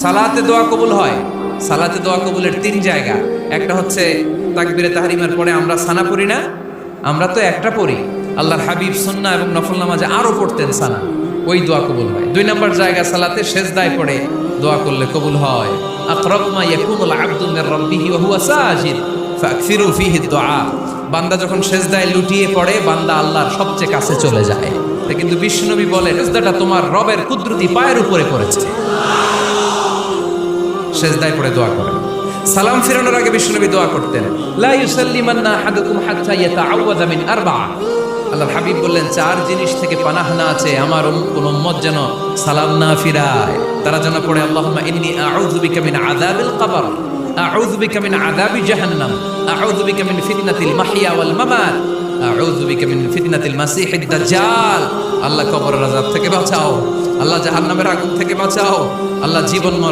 সালাতে দোয়া কবুল হয়। সালাতে দোয়া কবুলের 3 জায়গা। একটা হচ্ছে তাকবীরে তাহরিমের পরে আমরা সানা পড়ি না, আমরা তো একটা পড়ি। আল্লাহর হাবিব সুন্নাহ এবং নফল নামাজে আরো পড়তেন সানা, ওই দোয়া কবুল হয়। 2 নম্বর জায়গা সালাতে সেজদায় পড়ে দোয়া করলে কবুল হয়। আকরাবু মা ইয়াকুনুল আবদু মির রাব্বিহি ওয়া হুয়া সাজিদ ফাকসিরু ফীহি দুআ। বান্দা যখন সেজদায় লুটিয়ে পড়ে বান্দা আল্লাহর সবচেয়ে কাছে চলে যায়। কিন্তু বিশ্বনবী বলেন সেজদাটা তোমার রবের কুদরতি পায়ের উপরে পড়েছে। সেজদায় পড়ে দোয়া করেন। সালাম ফিরানোর আগে বিশ্বনবী দোয়া করতেন, লা ইউসাল্লিমান্না আহাদুকুম হাত্তা ইয়াতাআওয়াযা মিন আরবা'a। আল্লাহর হাবিব বললেন 4 জিনিস থেকে পানাহ না আছে আমার কোন উম্মত যেন সালাম না ফিরায়। তারা যেন পড়ে আল্লাহুম্মা ইন্নী আউযু বিকা মিন আযাবিল কবর, আউযু বিকা মিন আযাবি জাহান্নাম, আউযু বিকা মিন ফিতনাতিল মাহইয়া ওয়াল মামাত, আউযু বিকা মিন ফিতনাতিল মাসিহিদ দাজ্জাল। আল্লাহ কবরের আযাব থেকে বাঁচাও, আল্লাহ জাহান্নামের আগুন থেকে বাঁচাও, আল্লাহ জীবন